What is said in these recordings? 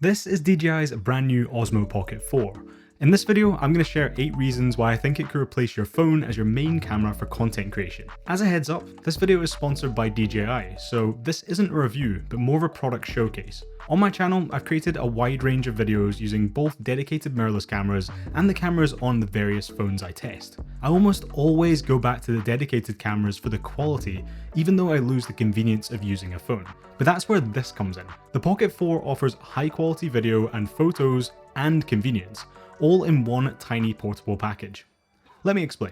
This is DJI's brand new Osmo Pocket 4. In this video, I'm going to share 8 reasons why I think it could replace your phone as your main camera for content creation. As a heads up, this video is sponsored by DJI, so this isn't a review, but more of a product showcase. On my channel, I've created a wide range of videos using both dedicated mirrorless cameras and the cameras on the various phones I test. I almost always go back to the dedicated cameras for the quality, even though I lose the convenience of using a phone. But that's where this comes in. The Pocket 4 offers high quality video and photos and convenience, all in one tiny portable package. Let me explain.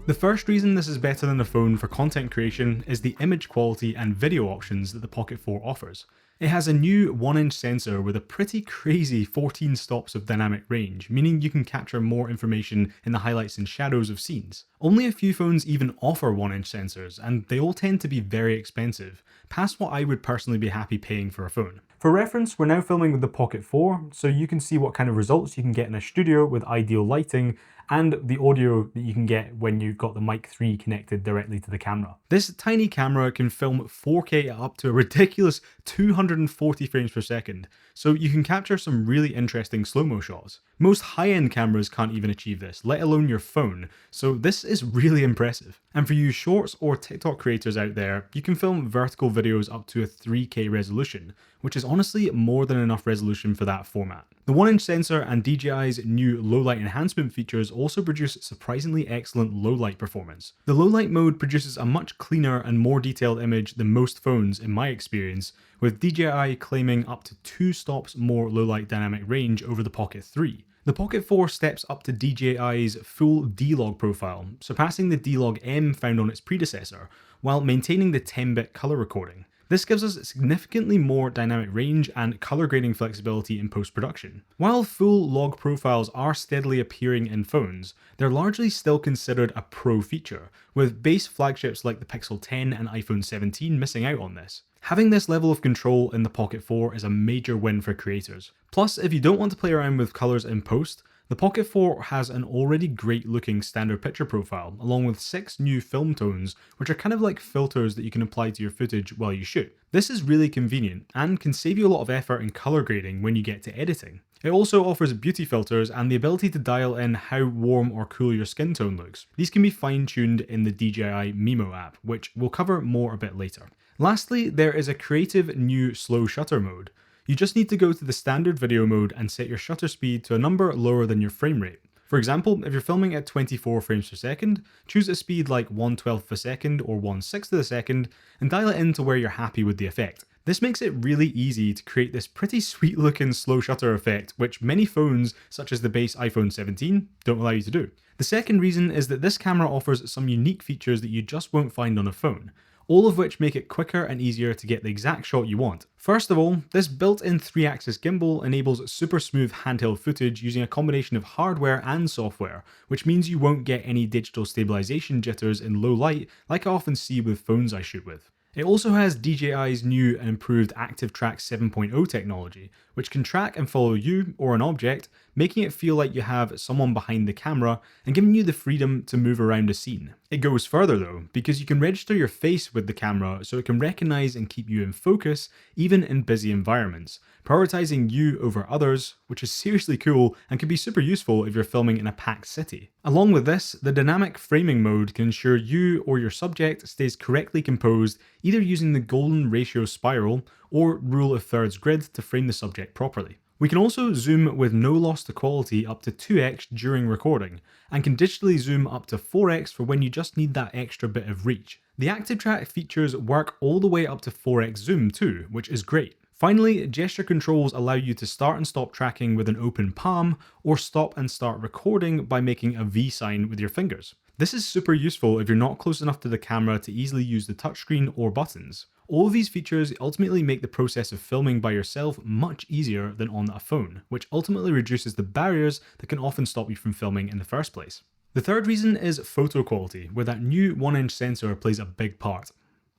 The first reason this is better than a phone for content creation is the image quality and video options that the Pocket 4 offers. It has a new 1-inch sensor with a pretty crazy 14 stops of dynamic range, meaning you can capture more information in the highlights and shadows of scenes. Only a few phones even offer 1-inch sensors, and they all tend to be very expensive, past what I would personally be happy paying for a phone. For reference, we're now filming with the Pocket 4, so you can see what kind of results you can get in a studio with ideal lighting, and the audio that you can get when you've got the Mic 3 connected directly to the camera. This tiny camera can film 4K at up to a ridiculous 240 frames per second, so you can capture some really interesting slow-mo shots. Most high-end cameras can't even achieve this, let alone your phone, so this is really impressive. And for you shorts or TikTok creators out there, you can film vertical videos up to a 3K resolution, which is honestly more than enough resolution for that format. The 1-inch sensor and DJI's new low light enhancement features also produce surprisingly excellent low light performance. The low light mode produces a much cleaner and more detailed image than most phones in my experience, with DJI claiming up to 2 stops more low light dynamic range over the Pocket 3. The Pocket 4 steps up to DJI's full D-Log profile, surpassing the D-Log M found on its predecessor, while maintaining the 10-bit color recording. This gives us significantly more dynamic range and color grading flexibility in post-production. While full log profiles are steadily appearing in phones, they're largely still considered a pro feature, with base flagships like the Pixel 10 and iPhone 17 missing out on this. Having this level of control in the Pocket 4 is a major win for creators. Plus, if you don't want to play around with colors in post, the Pocket 4 has an already great looking standard picture profile, along with 6 new film tones, which are kind of like filters that you can apply to your footage while you shoot. This is really convenient, and can save you a lot of effort in color grading when you get to editing. It also offers beauty filters and the ability to dial in how warm or cool your skin tone looks. These can be fine-tuned in the DJI Mimo app, which we'll cover more a bit later. Lastly, there is a creative new slow shutter mode. You just need to go to the standard video mode and set your shutter speed to a number lower than your frame rate. For example, if you're filming at 24 frames per second, choose a speed like 1/12 of a second or 1/6 of a second and dial it in to where you're happy with the effect. This makes it really easy to create this pretty sweet looking slow shutter effect, which many phones, such as the base iPhone 17, don't allow you to do. The second reason is that this camera offers some unique features that you just won't find on a phone, all of which make it quicker and easier to get the exact shot you want. First of all, this built-in 3-axis gimbal enables super smooth handheld footage using a combination of hardware and software, which means you won't get any digital stabilization jitters in low light like I often see with phones I shoot with. It also has DJI's new and improved Active Track 7.0 technology, which can track and follow you or an object, making it feel like you have someone behind the camera and giving you the freedom to move around a scene. It goes further though, because you can register your face with the camera so it can recognize and keep you in focus even in busy environments, prioritizing you over others, which is seriously cool and can be super useful if you're filming in a packed city. Along with this, the dynamic framing mode can ensure you or your subject stays correctly composed, either using the golden ratio spiral or rule of thirds grid to frame the subject properly. We can also zoom with no loss to quality up to 2x during recording, and can digitally zoom up to 4x for when you just need that extra bit of reach. The Active Track features work all the way up to 4x zoom too, which is great. Finally, gesture controls allow you to start and stop tracking with an open palm, or stop and start recording by making a V sign with your fingers. This is super useful if you're not close enough to the camera to easily use the touchscreen or buttons. All of these features ultimately make the process of filming by yourself much easier than on a phone, which ultimately reduces the barriers that can often stop you from filming in the first place. The third reason is photo quality, where that new 1-inch sensor plays a big part.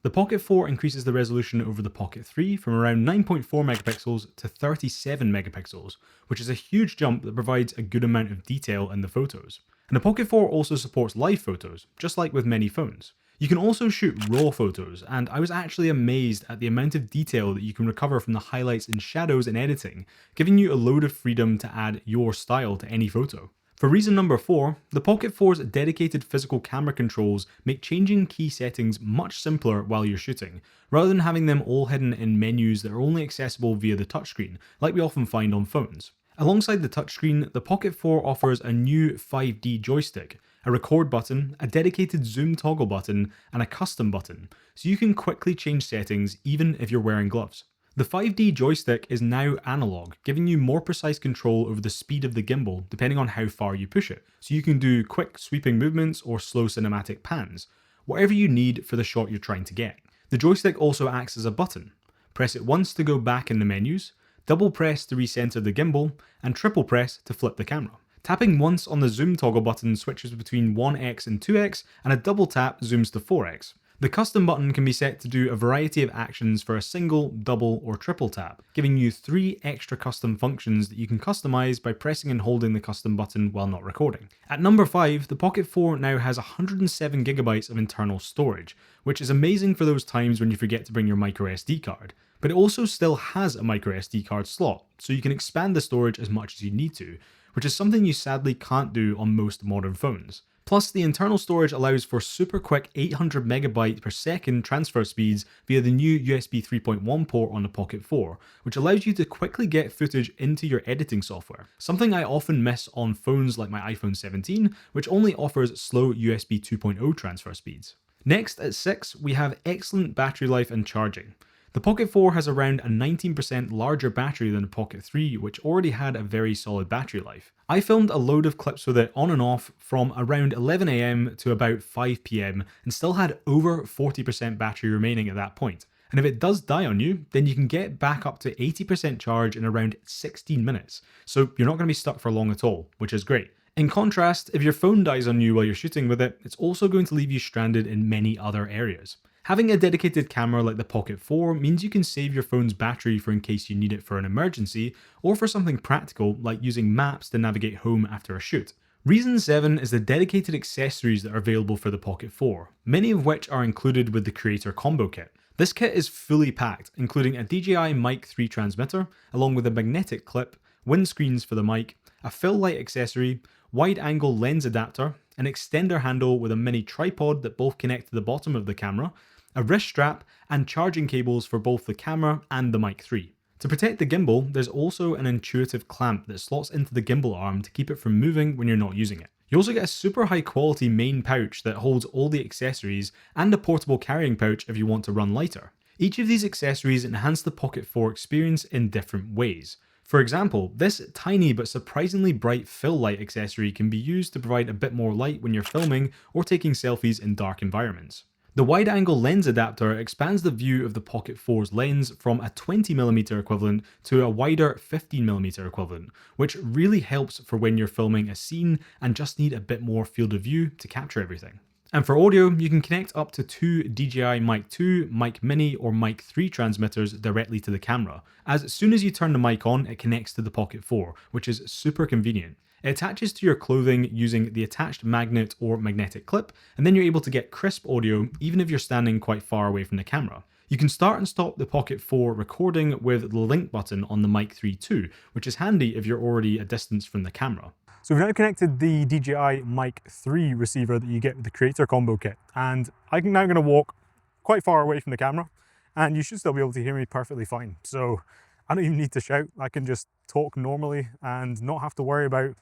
The Pocket 4 increases the resolution over the Pocket 3 from around 9.4 megapixels to 37 megapixels, which is a huge jump that provides a good amount of detail in the photos. And the Pocket 4 also supports live photos, just like with many phones. You can also shoot raw photos, and I was actually amazed at the amount of detail that you can recover from the highlights and shadows in editing, giving you a load of freedom to add your style to any photo. For reason number 4, the Pocket 4's dedicated physical camera controls make changing key settings much simpler while you're shooting, rather than having them all hidden in menus that are only accessible via the touchscreen, like we often find on phones. Alongside the touchscreen, the Pocket 4 offers a new 5D joystick, a record button, a dedicated zoom toggle button, and a custom button, so you can quickly change settings even if you're wearing gloves. The 5D joystick is now analog, giving you more precise control over the speed of the gimbal depending on how far you push it, so you can do quick sweeping movements or slow cinematic pans, whatever you need for the shot you're trying to get. The joystick also acts as a button. Press it once to go back in the menus, double press to recenter the gimbal, and triple press to flip the camera. Tapping once on the zoom toggle button switches between 1x and 2x, and a double tap zooms to 4x. The custom button can be set to do a variety of actions for a single, double, or triple tap, giving you 3 extra custom functions that you can customize by pressing and holding the custom button while not recording. At number 5, the Pocket 4 now has 107GB of internal storage, which is amazing for those times when you forget to bring your microSD card. But it also still has a microSD card slot, so you can expand the storage as much as you need to, which is something you sadly can't do on most modern phones. Plus, the internal storage allows for super quick 800MB per second transfer speeds via the new USB 3.1 port on the Pocket 4, which allows you to quickly get footage into your editing software, something I often miss on phones like my iPhone 17, which only offers slow USB 2.0 transfer speeds. Next, at 6, we have excellent battery life and charging. The Pocket 4 has around a 19% larger battery than the Pocket 3, which already had a very solid battery life. I filmed a load of clips with it on and off from around 11 AM to about 5 PM and still had over 40% battery remaining at that point. And if it does die on you, then you can get back up to 80% charge in around 16 minutes. So you're not going to be stuck for long at all, which is great. In contrast, if your phone dies on you while you're shooting with it, it's also going to leave you stranded in many other areas. Having a dedicated camera like the Pocket 4 means you can save your phone's battery for in case you need it for an emergency, or for something practical like using maps to navigate home after a shoot. Reason 7 is the dedicated accessories that are available for the Pocket 4, many of which are included with the Creator Combo Kit. This kit is fully packed, including a DJI Mic 3 transmitter, along with a magnetic clip, windscreens for the mic, a fill light accessory, wide-angle lens adapter, an extender handle with a mini tripod that both connect to the bottom of the camera, a wrist strap, and charging cables for both the camera and the Mic 3. To protect the gimbal, there's also an intuitive clamp that slots into the gimbal arm to keep it from moving when you're not using it. You also get a super high quality main pouch that holds all the accessories, and a portable carrying pouch if you want to run lighter. Each of these accessories enhance the Pocket 4 experience in different ways. For example, this tiny but surprisingly bright fill light accessory can be used to provide a bit more light when you're filming or taking selfies in dark environments. The wide-angle lens adapter expands the view of the Pocket 4's lens from a 20mm equivalent to a wider 15mm equivalent, which really helps for when you're filming a scene and just need a bit more field of view to capture everything. And for audio, you can connect up to 2 DJI Mic 2, Mic Mini, or Mic 3 transmitters directly to the camera. As soon as you turn the mic on, it connects to the Pocket 4, which is super convenient. It attaches to your clothing using the attached magnet or magnetic clip, and then you're able to get crisp audio even if you're standing quite far away from the camera. You can start and stop the Pocket 4 recording with the link button on the Mic 3 too, which is handy if you're already a distance from the camera. So we've now connected the DJI Mic 3 receiver that you get with the Creator Combo Kit, and I'm now going to walk quite far away from the camera, and you should still be able to hear me perfectly fine. So I don't even need to shout. I can just talk normally and not have to worry about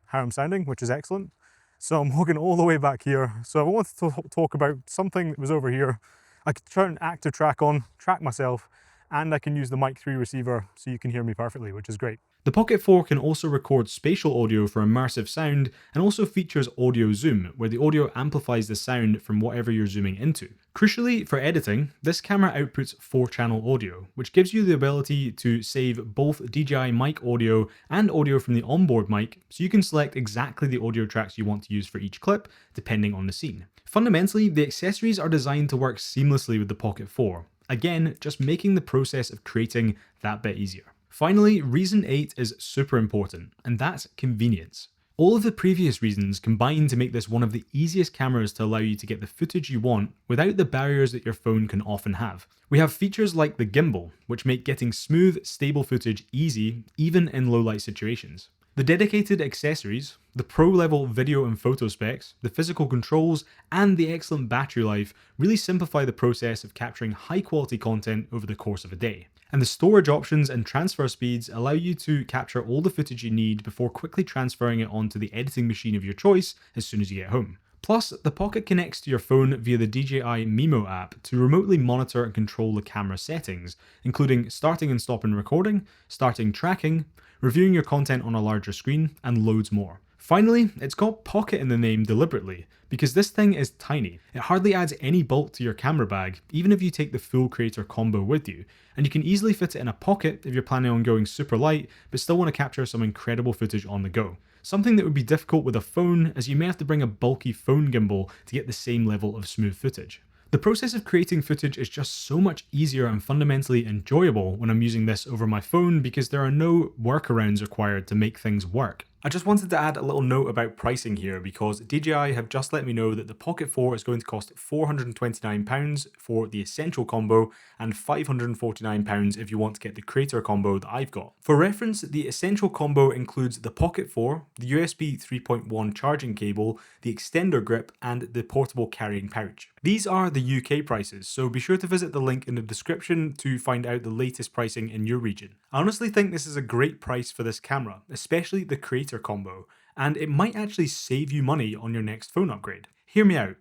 how I'm sounding, which is excellent. So I'm walking all the way back here. So I wanted to talk about something that was over here. I could turn active track on, track myself, and I can use the Mic 3 receiver so you can hear me perfectly, which is great. The Pocket 4 can also record spatial audio for immersive sound, and also features audio zoom, where the audio amplifies the sound from whatever you're zooming into. Crucially, for editing, this camera outputs 4-channel audio, which gives you the ability to save both DJI mic audio and audio from the onboard mic, so you can select exactly the audio tracks you want to use for each clip, depending on the scene. Fundamentally, the accessories are designed to work seamlessly with the Pocket 4, again, just making the process of creating that bit easier. Finally, reason 8 is super important, and that's convenience. All of the previous reasons combine to make this one of the easiest cameras to allow you to get the footage you want without the barriers that your phone can often have. We have features like the gimbal, which make getting smooth, stable footage easy, even in low light situations. The dedicated accessories, the pro-level video and photo specs, the physical controls, and the excellent battery life really simplify the process of capturing high-quality content over the course of a day. And the storage options and transfer speeds allow you to capture all the footage you need before quickly transferring it onto the editing machine of your choice as soon as you get home. Plus, the Pocket connects to your phone via the DJI Mimo app to remotely monitor and control the camera settings, including starting and stopping recording, starting tracking, reviewing your content on a larger screen, and loads more. Finally, it's got Pocket in the name deliberately, because this thing is tiny. It hardly adds any bulk to your camera bag, even if you take the full creator combo with you, and you can easily fit it in a pocket if you're planning on going super light, but still want to capture some incredible footage on the go. Something that would be difficult with a phone, as you may have to bring a bulky phone gimbal to get the same level of smooth footage. The process of creating footage is just so much easier and fundamentally enjoyable when I'm using this over my phone because there are no workarounds required to make things work. I just wanted to add a little note about pricing here because DJI have just let me know that the Pocket 4 is going to cost £429 for the Essential combo and £549 if you want to get the Creator combo that I've got. For reference, the Essential combo includes the Pocket 4, the USB 3.1 charging cable, the extender grip, and the portable carrying pouch. These are the UK prices, so be sure to visit the link in the description to find out the latest pricing in your region. I honestly think this is a great price for this camera, especially the Creator combo, and it might actually save you money on your next phone upgrade. Hear me out.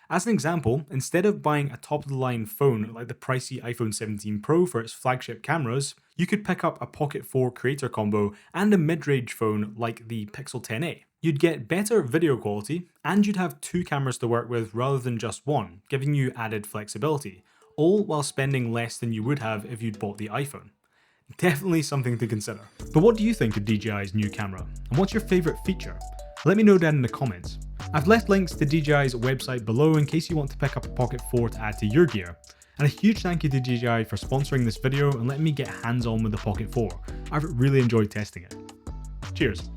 As an example, instead of buying a top-of-the-line phone like the pricey iPhone 17 Pro for its flagship cameras, you could pick up a Pocket 4 Creator combo and a mid-range phone like the Pixel 10a. You'd get better video quality, and you'd have two cameras to work with rather than just one, giving you added flexibility, all while spending less than you would have if you'd bought the iPhone. Definitely something to consider. But what do you think of DJI's new camera? And what's your favourite feature? Let me know down in the comments. I've left links to DJI's website below in case you want to pick up a Pocket 4 to add to your gear. And a huge thank you to DJI for sponsoring this video and letting me get hands-on with the Pocket 4. I've really enjoyed testing it. Cheers.